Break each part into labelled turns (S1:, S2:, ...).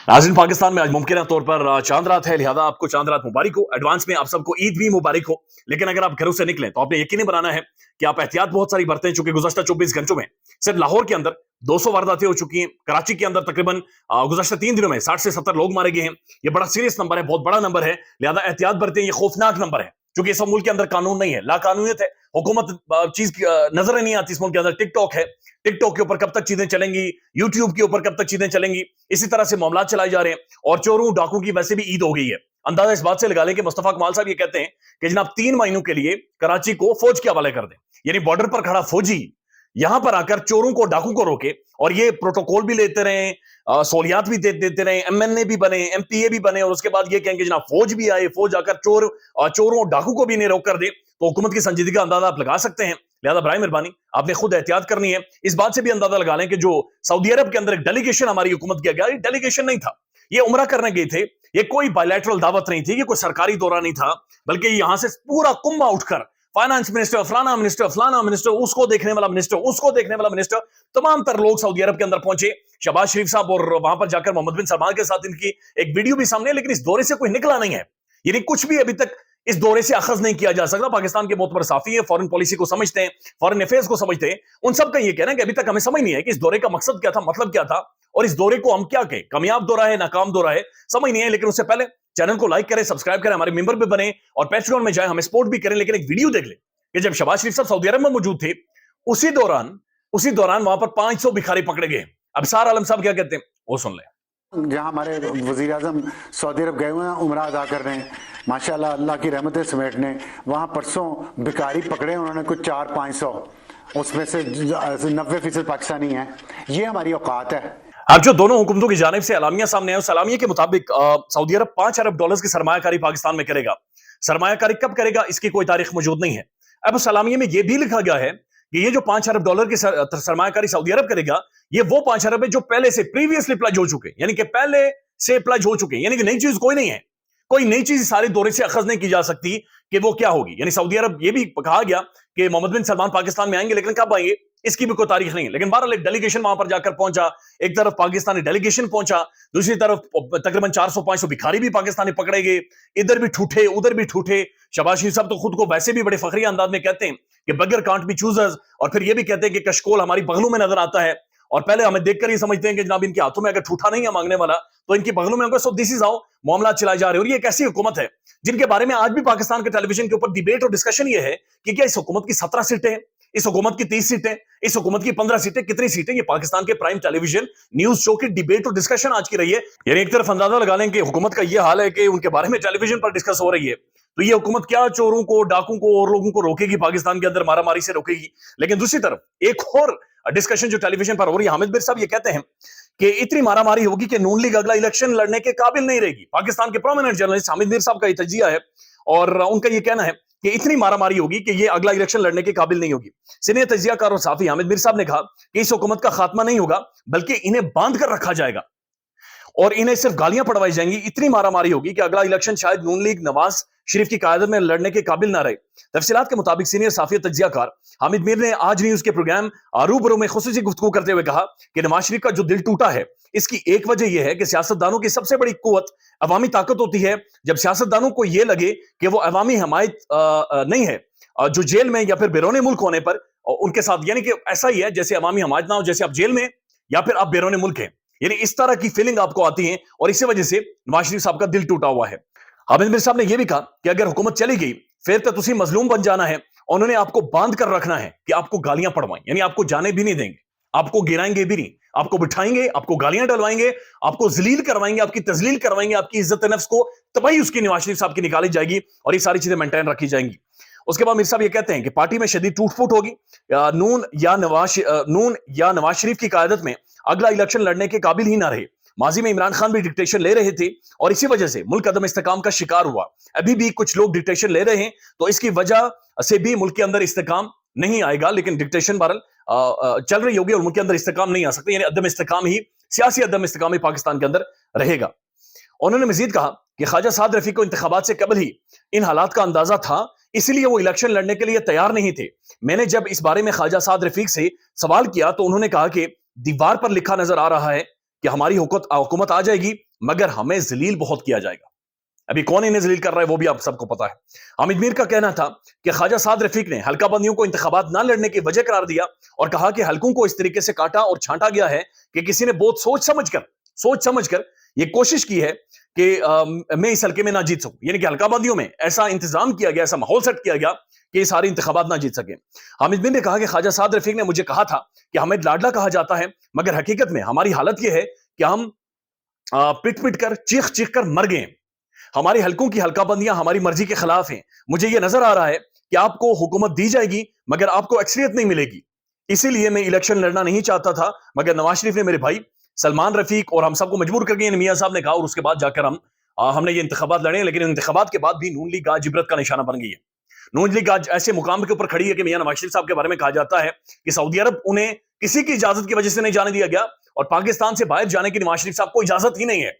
S1: नाज़रीन, पाकिस्तान में आज मुमकिन तौर पर चांद रात है, लिहाजा आपको चांद रात मुबारक हो। एडवांस में आप सबको ईद भी मुबारक हो। लेकिन अगर आप घरों से निकलें तो आपने यकीनी बनाना है कि आप एहतियात बहुत सारी बरतें, चूंकि गुज़श्ता 24 घंटों में सिर्फ लाहौर के अंदर 200 वारदातें हो चुकी हैं। कराची के अंदर तकरीबन गुज़श्ता 3 दिनों में 60 से 70 लोग मारे गए हैं। ये बड़ा सीरियस नंबर है, बहुत बड़ा नंबर है, लिहाजा एहतियात बरतें। ये खौफनाक नंबर है क्योंकि इस मुल्क के अंदर कानून नहीं है, लाकानूनियत है। हुकूमत चीज नजर नहीं आती। इस मुल्क के अंदर टिकटॉक है, टिकटॉक के ऊपर कब तक चीजें चलेंगी, यूट्यूब के ऊपर कब तक चीजें चलेंगी, इसी तरह से मामला चलाए जा रहे हैं। और चोरों डाकू की वैसे भी ईद हो गई है। अंदाजा इस बात से लगा लें कि मुस्तफा कमाल साहब ये कहते हैं कि जनाब 3 महीनों के लिए कराची को फौज के हवाले कर दें, यानी बॉर्डर पर खड़ा फौजी यहां पर आकर चोरों को डाकू को रोके और ये प्रोटोकॉल भी लेते रहे, सहूलियात भी देते रहे, एमएनए भी बने, एमपीए भी बने, और उसके बाद ये कहेंगे जनाब फौज भी आए, फौज आकर चोरों डाकू को भी नहीं रोक कर दे, तो हुकूमत की संजीदगी का अंदाजा आप लगा सकते हैं। लिहाजा बराए मेहरबानी आपने खुद एहतियात करनी है। इस बात से भी अंदाजा लगा लें कि जो सऊदी अरब के अंदर एक डेलीगेशन हमारी हुकूमत किया गया, ये डेलीगेशन नहीं था, ये उमरा करने गए थे। ये कोई बायलैटरल दावत नहीं थी, ये कोई सरकारी दौरा नहीं था, बल्कि यहां से पूरा कुम्मा उठकर फाइनेंस मिनिस्टर, फलाना मिनिस्टर, उसको देखने वाला मिनिस्टर, उसको देखने वाला मिनिस्टर, तमाम तर लोग सऊदी अरब के अंदर पहुंचे। शहबाज शरीफ साहब और वहां पर जाकर मोहम्मद बिन सलमान के साथ इनकी एक वीडियो भी सामने, लेकिन इस दौरे से कोई निकला नहीं है। यानी कुछ भी अभी तक इस दौरे से अखज नहीं किया जा सकता। पाकिस्तान के मोतबर साफी है, फॉरेन पॉलिसी को समझते हैं, फॉरेन अफेयर्स को समझते हैं, उन सब का ये कहना है कि अभी तक हमें समझ नहीं है कि इस दौरे का मकसद क्या था, मतलब क्या था, और इस दौरे को हम क्या कहें, कामयाब दौरा है, नाकाम दौरा है, समझ नहीं है। लेकिन उससे पहले चैनल को लाइक करें, सब्सक्राइब करें, हमारे मेंबर भी बने और पैट्रियन में जाए, हमें सपोर्ट भी करें। लेकिन एक वीडियो देख ले कि जब शहबाज शरीफ साहब सऊदी अरब में मौजूद थे, उसी दौरान वहां पर 500 भिखारी पकड़े गए। अब सार आलम साहब क्या कहते हैं वो सुन ले।
S2: जहाँ हमारे वजीर आजम सऊदी अरब गए हुए हैं उम्रा अदा कर रहे हैं, माशाल्लाह अल्लाह की रहमतें समेटने, वहाँ परसों भिखारी पकड़े उन्होंने कुछ 400-500, उसमें से 90% पाकिस्तानी हैं। ये हमारी औकात है।
S1: अब जो दोनों हुकूमतों की जानिब से अलामिया सामने है, उस अलामिया के मुताबिक सऊदी अरब $5 अरब की सरमायाकारी पाकिस्तान में करेगा। सरमायाकारी कब करेगा इसकी कोई तारीख मौजूद नहीं है। अब उस अलामिया में यह भी लिखा गया है कि ये जो $5 अरब की सरमायाकारी सऊदी अरब करेगा, ये वो 5 अरब है जो पहले से प्रीवियसली प्लज हो चुके, यानी कि पहले से प्लज हो चुके, यानी कि नई चीज कोई नहीं है। कोई नई चीज सारे दौरे से अखज नहीं की जा सकती कि वो क्या होगी। यानी सऊदी अरब, ये भी कहा गया कि मोहम्मद बिन सलमान पाकिस्तान में आएंगे, लेकिन कब आएंगे इसकी भी कोई तारीख नहीं है। लेकिन बहरहाल एक डेलीगेशन वहां पर जाकर पहुंचा, एक तरफ पाकिस्तानी डेलीगेशन पहुंचा, दूसरी तरफ तकरीबन 400-500 भिखारी भी पाकिस्तानी पकड़े गए, इधर भी ठूठे उधर भी ठूठे। शहबाज शरीफ साहब तो खुद को वैसे भी बड़े फखरी अंदाज में कहते हैं कि बगैर कांट भी चूजर्स, और फिर ये भी कहते हैं कि कशकोल हमारी बगलों में नजर आता है, और पहले हमें देखकर ही समझते हैं कि जनाब इनके हाथों में अगर ठूठा नहीं है मांगने वाला तो इनकी बगलों में होगा। सो दिस इज हाउ मामला चलाए जा रहे हैं। और ये एक ऐसी हुकूमत है जिनके बारे में आज भी पाकिस्तान के टेलीविजन के ऊपर डिबेट और डिस्कशन ये है कि क्या इस हुकूमत की 17 सीटें हैं, इस हुकूमत की 30 सीटें, इस हुकूमत की 15 सीटें, कितनी सीटें। ये पाकिस्तान के प्राइम टेलीविजन न्यूज शो की डिबेट और डिस्कशन आज की रही है। यानी एक तरफ अंदाजा लगा लें कि हुकूमत का यह हाल है कि उनके बारे में टेलीविजन पर डिस्कस हो रही है, तो ये हुकूमत क्या चोरों को, डाकू को और लोगों को रोकेगी, पाकिस्तान के अंदर मारामारी से रोकेगी। लेकिन दूसरी तरफ एक और डिस्कशन जो टेलीविजन पर हो रही है, हामिद मीर साहब ये कहते हैं कि इतनी मारामारी होगी कि नून लीग अगला इलेक्शन लड़ने के काबिल नहीं रहेगी। पाकिस्तान के प्रोमिनेंट जर्नलिस्ट हामिद मीर साहब का ये तजिया है और उनका ये कहना है कि इतनी मारामारी होगी कि ये अगला इलेक्शन लड़ने के काबिल नहीं होगी। सीनियर तजियाकार और साफी हामिद मीर साहब ने कहा कि इस हुकूमत का खात्मा नहीं होगा, बल्कि इन्हें बांध कर रखा जाएगा और इन्हें सिर्फ गालियां पड़वाई जाएंगी। इतनी मारामारी होगी कि अगला इलेक्शन शायद नून लीग नवाज शरीफ की क़यादत में लड़ने के काबिल ना रहे। तफसीलात के मुताबिक सीनियर साफी तजियाकार हामिद मीर ने आज न्यूज के प्रोग्राम रूबरू में खुसूसी गुफ्तगू करते हुए कहा कि नवाज शरीफ का जो दिल टूटा है, इसकी एक वजह यह है कि सियासतदानों की सबसे बड़ी कुव्वत अवामी ताकत होती है। जब सियासतदानों को यह लगे कि वो अवामी हमायत नहीं है, जो जेल में या फिर बैरून मुल्क होने पर उनके साथ, यानी कि ऐसा ही है जैसे अवामी हमायत ना हो, जैसे आप जेल में या फिर आप बैरून मुल्क हैं, यानी इस तरह की फीलिंग आपको आती है और इसी वजह से नवाज शरीफ साहब का दिल टूटा हुआ है। हामिद मीर साहब ने यह भी कहा कि अगर हुकूमत चली गई फिर तो तुसी मजलूम बन जाना है, उन्होंने आपको बांध कर रखना है कि आपको गालियां पड़वाएं, यानी आपको जाने भी नहीं देंगे, आपको गिराएंगे भी नहीं, आपको बिठाएंगे, आपको गालियां डलवाएंगे, आपको जलील करवाएंगे, आपकी तजलील करवाएंगे, आपकी इज्जत नफ्स को तबाही उसकी नवाज शरीफ साहब की निकाली जाएगी और ये सारी चीजें मेंटेन रखी जाएंगी। उसके बाद मीर साहब ये कहते हैं कि पार्टी में शदीद टूट फूट होगी, नून या नवाज शरीफ की क़यादत में अगला इलेक्शन लड़ने के काबिल ही ना रहे। माजी में इमरान खान भी डिक्टेशन ले रहे थे और इसी वजह से मुल्क अदम इस्तेकाम का शिकार हुआ। अभी भी कुछ लोग डिक्टेशन ले रहे हैं, तो इसकी वजह से भी मुल्क के अंदर इस्तेकाम नहीं आएगा। लेकिन डिक्टेशन बहरहाल चल रही होगी और मुल्क के अंदर इस्तेकाम नहीं आ सकते, यानी अदम इस्तेकाम ही, सियासी अदम इस्तेकाम ही पाकिस्तान के अंदर रहेगा। उन्होंने मजीद कहा कि ख्वाजा साद रफीक को इंतखाबात से कबल ही इन हालात का अंदाजा था, इसलिए वो इलेक्शन लड़ने के लिए तैयार नहीं थे। मैंने जब इस बारे में ख्वाजा साद रफीक से सवाल किया तो उन्होंने कहा कि दीवार पर लिखा नजर आ रहा है کہ ہماری حکومت آ جائے گی مگر ہمیں ذلیل بہت کیا جائے گا. ابھی کون انہیں ذلیل کر رہا ہے وہ بھی آپ سب کو پتا ہے. حامد میر کا کہنا تھا کہ خواجہ سعد رفیق نے حلقہ بندیوں کو انتخابات نہ لڑنے کی وجہ قرار دیا اور کہا کہ حلقوں کو اس طریقے سے کاٹا اور چھانٹا گیا ہے کہ کسی نے بہت سوچ سمجھ کر یہ کوشش کی ہے کہ میں اس حلقے میں نہ جیت سکوں. یعنی کہ حلقہ بندیوں میں ایسا انتظام کیا گیا, ایسا ماحول سیٹ کیا گیا کہ یہ سارے انتخابات نہ جیت سکیں. حامد میر نے کہا کہ خواجہ سعد رفیق نے مجھے کہا تھا کہ ہمیں لاڈلا کہا جاتا ہے مگر حقیقت میں ہماری حالت یہ ہے کہ ہم پٹ کر چیخ کر مر گئے. ہماری حلقوں کی حلقہ بندیاں ہماری مرضی کے خلاف ہیں. مجھے یہ نظر آ رہا ہے کہ آپ کو حکومت دی جائے گی مگر آپ کو اکثریت نہیں ملے گی. اسی لیے میں الیکشن لڑنا نہیں چاہتا تھا مگر نواز شریف نے میرے بھائی سلمان رفیق اور ہم سب کو مجبور کر کے میاں صاحب نے کہا, اور اس کے بعد جا کر ہم نے یہ انتخابات لڑے. لیکن انتخابات کے بعد بھی نون لیگ آج عبرت کا نشانہ بن گئی ہے. نون لیگ آج ایسے مقام کے اوپر کھڑی ہے کہ میاں نواز شریف صاحب کے بارے میں کہا جاتا ہے کہ سعودی عرب انہیں کسی کی اجازت کی وجہ سے نہیں جانے دیا گیا اور پاکستان سے باہر جانے کی نواز شریف صاحب کو اجازت ہی نہیں ہے,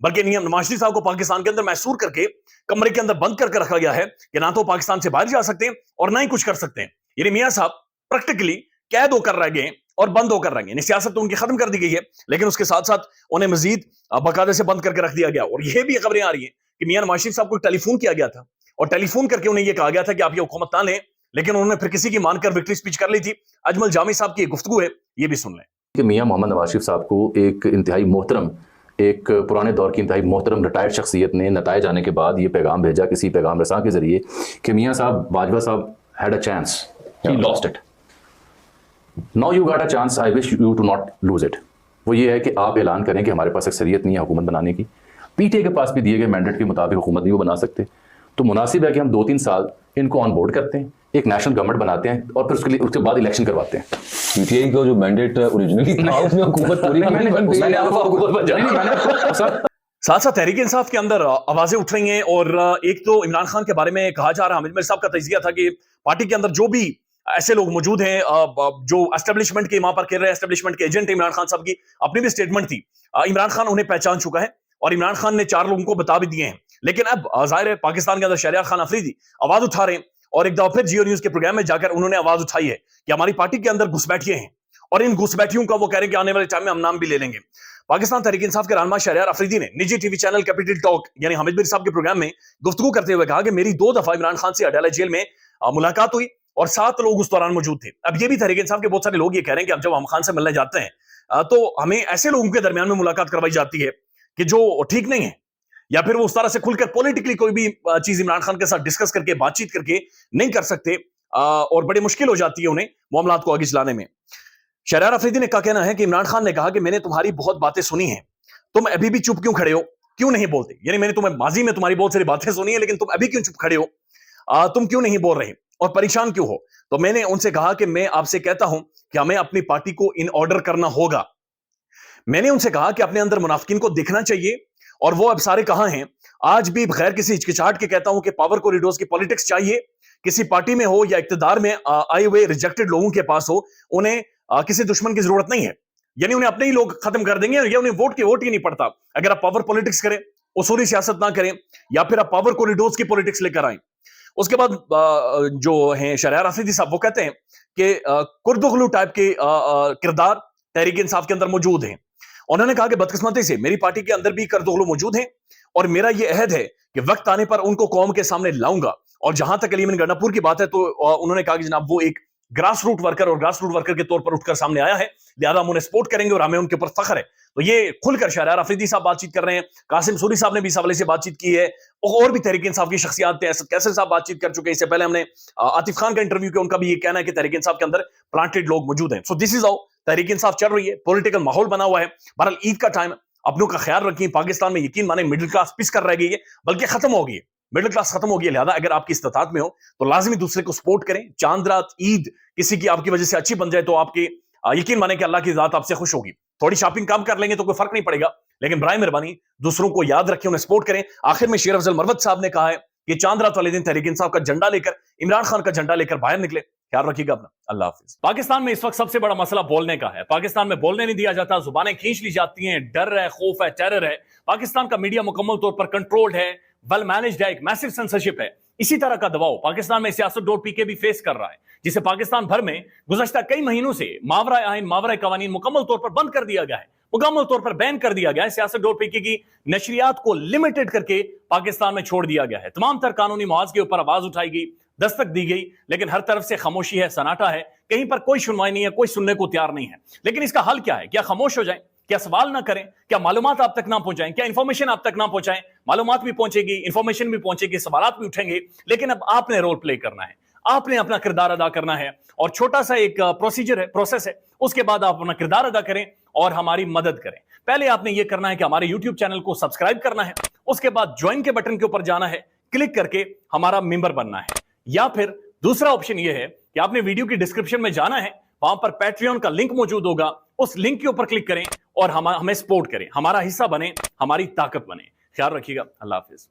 S1: بلکہ نواز شریف صاحب کو پاکستان کے اندر محصور کر کے کمرے کے اندر بند کر کے رکھا گیا ہے کہ نہ تو پاکستان سے باہر جا سکتے ہیں اور نہ ہی کچھ کر سکتے ہیں. یعنی میاں صاحب پریکٹیکلی قید ہو کر رہ گئے اور بند ہو کر رہ گئے. یعنی سیاست تو ان کی ختم کر دی گئی ہے لیکن اس کے ساتھ ساتھ انہیں مزید باقاعدہ سے بند کر کے رکھ دیا گیا. اور یہ بھی خبریں آ رہی ہیں کہ میاں نواز شریف صاحب کو ٹیلی فون کیا گیا تھا اور ٹیلی فون کر کے انہیں یہ کہا گیا تھا کہ آپ یہ حکومت نہ لیں, لیکن انہوں نے پھر کسی کی مان کر وکٹری سپیچ کر لی تھی. اجمل جامی صاحب کی یہ گفتگو ہے, یہ بھی سن لیں.
S3: کہ میاں محمد نواز شریف صاحب کو ایک انتہائی محترم, ایک پرانے دور کی انتہائی محترم ریٹائرڈ شخصیت نے نتائج آنے کے بعد یہ پیغام بھیجا کسی پیغام رساں کے ذریعے کہ میاں صاحب باجوہ صاحب had a chance, he lost it. Now you got a chance, I wish you to not lose it. وہ یہ ہے کہ آپ اعلان کریں کہ ہمارے پاس اکثریت نہیں ہے حکومت بنانے کی. پی ٹی اے کے پاس بھی دیے گئے مینڈیٹ کے مطابق حکومت نہیں وہ بنا سکتے, تو مناسب ہے کہ ہم 2-3 سال ان کو آن بورڈ کرتے ہیں, ایک نیشنل گورنمنٹ بناتے ہیں اور پھر اس کے بعد الیکشن کرواتے ہیں.
S4: پی ٹی آئی کا جو مینڈیٹ اوریجنلی تھا اس میں حکومت پوری
S1: ساتھ ساتھ تحریک انصاف کے اندر آوازیں اٹھ رہی ہیں. اور ایک تو عمران خان کے بارے میں کہا جا رہا, حامد میر صاحب کا تجزیہ تھا کہ پارٹی کے اندر جو بھی ایسے لوگ موجود ہیں جو اسٹیبلشمنٹ کے وہاں پر کہہ رہے ہیں, اسٹیبلشمنٹ کے ایجنٹ عمران خان صاحب کی اپنی بھی اسٹیٹمنٹ تھی, عمران خان انہیں پہچان چکا ہے اور عمران خان نے 4 لوگوں کو بتا بھی دیے ہیں. لیکن اب ظاہر ہے پاکستان کے اندر شہریار خان افریدی آواز اٹھا رہے ہیں اور ایک دفعہ پھر جیو نیوز کے پروگرام میں جا کر انہوں نے آواز اٹھائی ہے کہ ہماری پارٹی کے اندر گھسپیٹھیے ہیں اور ان گھسپیٹھیوں کا وہ کہہ رہے ہیں کہ آنے والے ٹائم میں ہم نام بھی لے لیں گے. پاکستان تحریک انصاف کے رہنما شہریار افریدی نے نجی T V channel capital talk یعنی حامد میر صاحب کے پروگرام میں گفتگو کرتے ہوئے کہا کہ میری 2 دفعہ عمران خان سے اڈیالہ جیل میں ملاقات ہوئی اور 7 لوگ اس دوران موجود تھے. اب یہ بھی تحریک انصاف کے بہت سارے لوگ یہ کہہ رہے ہیں کہ اب جب ہم خان سے ملنے جاتے ہیں تو ہمیں ایسے لوگوں کے درمیان میں ملاقات کروائی جاتی ہے کہ جو ٹھیک نہیں ہے, یا پھر وہ اس طرح سے کھل کر پولیٹیکلی کوئی بھی چیز عمران خان کے ساتھ ڈسکس کر کے بات چیت کر کے نہیں کر سکتے اور بڑی مشکل ہو جاتی ہے انہیں معاملات کو آگے چلانے میں. شہریار افریدی نے کا کہنا ہے کہ عمران خان نے کہا کہ میں نے تمہاری بہت باتیں سنی ہیں, تم ابھی بھی چپ کیوں کھڑے ہو, کیوں نہیں بولتے؟ یعنی میں نے تمہیں ماضی میں تمہاری بہت ساری باتیں سنی ہیں لیکن تم ابھی کیوں چپ کھڑے ہو, تم کیوں نہیں بول رہے اور پریشان کیوں ہو؟ تو میں نے ان سے کہا کہ میں آپ سے کہتا ہوں کہ ہمیں اپنی پارٹی کو ان آرڈر کرنا ہوگا. میں نے ان سے کہا کہ اپنے اندر منافقین کو دیکھنا چاہیے اور وہ اب سارے کہاں ہیں. آج بھی بغیر کسی ہچکچاہٹ کے کہتا ہوں کہ پاور کوریڈورز کی پالیٹکس چاہیے, کسی پارٹی میں ہو یا اقتدار میں آئے ہوئے ریجیکٹڈ لوگوں کے پاس ہو, انہیں کسی دشمن کی ضرورت نہیں ہے. یعنی انہیں اپنے ہی لوگ ختم کر دیں گے یا انہیں ووٹ ہی نہیں پڑتا اگر آپ پاور پالیٹکس کریں, اصولی سیاست نہ کریں یا پھر آپ پاور کوریڈورز کی پالیٹکس لے کر آئیں. اس کے بعد جو ہیں شہریار افریدی صاحب وہ کہتے ہیں کہ کردغلو ٹائپ کے کردار تحریک انصاف کے اندر موجود ہیں. انہوں نے کہا کہ بدقسمتی سے میری پارٹی کے اندر بھی کردغلو موجود ہیں اور میرا یہ عہد ہے کہ وقت آنے پر ان کو قوم کے سامنے لاؤں گا. اور جہاں تک علی گنڈا پور کی بات ہے تو انہوں نے کہا کہ جناب وہ ایک گراس روٹ ورکر کے طور پر اٹھ کر سامنے آیا ہے, لہذا ہم انہیں سپورٹ کریں گے اور ہمیں ان کے اوپر فخر ہے. تو یہ کھل کر شہریار افریدی صاحب بات چیت کر رہے ہیں. قاسم سوری صاحب نے بھی اس حوالے سے بات چیت کی ہے اور بھی تحریک انصاف کی شخصیات ہیں, اسد کیسر صاحب بات چیت کر چکے ہیں. اس سے پہلے ہم نے عاطف خان کا انٹرویو کیا, ان کا بھی یہ کہنا ہے کہ تحریک انصاف کے اندر پلانٹڈ لوگ موجود ہیں. سو دس از ہاؤ تحریک انصاف چل رہی ہے, پولیٹیکل ماحول بنا ہوا ہے. بہرحال عید کا ٹائم, اپنوں کا خیال رکھیں. پاکستان میں یقین مانیں مڈل کلاس پس کر رہ گئی ہے, بلکہ ختم ہو گئی ہے. مڈل کلاس ختم ہو گئی ہے, لہذا اگر آپ کی استطاعت میں ہو تو لازمی دوسرے کو سپورٹ کریں. چاند رات عید کسی کی آپ کی وجہ سے اچھی بن جائے تو آپ کی یقین مانیں کہ اللہ کی ذات آپ سے خوش ہوگی. تھوڑی شاپنگ کام کر لیں گے تو کوئی فرق نہیں پڑے گا, لیکن برائے مہربانی دوسروں کو یاد رکھیں, انہیں سپورٹ کریں. آخر میں شیر افضل مروت صاحب نے کہا ہے کہ چاند رات والے دن تحریک انصاف کا جھنڈا لے کر, عمران خان کا جھنڈا لے کر باہر نکلے. خیال رکھیے گا اپنا, اللہ حافظ. پاکستان میں اس وقت سب سے بڑا مسئلہ بولنے کا ہے. پاکستان میں بولنے نہیں دیا جاتا, زبانیں کھینچ لی جاتی ہیں, ڈر ہے, خوف ہے, ٹیرر ہے. پاکستان کا میڈیا مکمل طور پر کنٹرولڈ ہے, ویل مینجڈ ہے, ایک میسو سینسرشپ ہے. اسی طرح کا دباؤ پاکستان میں سیاست.pk بھی فیس کر رہا ہے, जिसे पाकिस्तान भर में गुज़श्ता कई महीनों से मावरा आइन मावरा कवानीन मुकम्मल तौर पर बंद कर दिया गया है, मुकम्मल तौर पर बैन कर दिया गया है। सियासत डोर पीके की नशरियात को लिमिटेड करके पाकिस्तान में छोड़ दिया गया है। तमाम तर कानूनी मुआवजे के ऊपर आवाज उठाई गई, दस्तक दी गई, लेकिन हर तरफ से खामोशी है, सन्नाटा है, कहीं पर कोई सुनवाई नहीं है, कोई सुनने को तैयार नहीं है। लेकिन इसका हल क्या है? क्या खामोश हो जाएं? क्या सवाल ना करें? क्या मालूमात आप तक ना पहुंचाएं? क्या इंफॉर्मेशन आप तक ना पहुंचाएं? मालूमात भी पहुंचेगी, इंफॉर्मेशन भी पहुंचेगी, सवालात भी उठेंगे, लेकिन अब आपने रोल प्ले करना है, आपने अपना किरदार अदा करना है। और छोटा सा एक प्रोसीजर है, प्रोसेस है, उसके बाद आप अपना किरदार अदा करें और हमारी मदद करें। पहले आपने ये करना है कि हमारे YouTube चैनल को सब्सक्राइब करना है, उसके बाद ज्वाइन के बटन के ऊपर जाना है, क्लिक करके हमारा मेंबर बनना है। या फिर दूसरा ऑप्शन ये है कि आपने वीडियो की डिस्क्रिप्शन में जाना है, वहां पर पैट्रियन का लिंक मौजूद होगा, उस लिंक के ऊपर क्लिक करें और हमें सपोर्ट करें, हमारा हिस्सा बने, हमारी ताकत बने। ख्याल रखिएगा। अल्लाह हाफिज।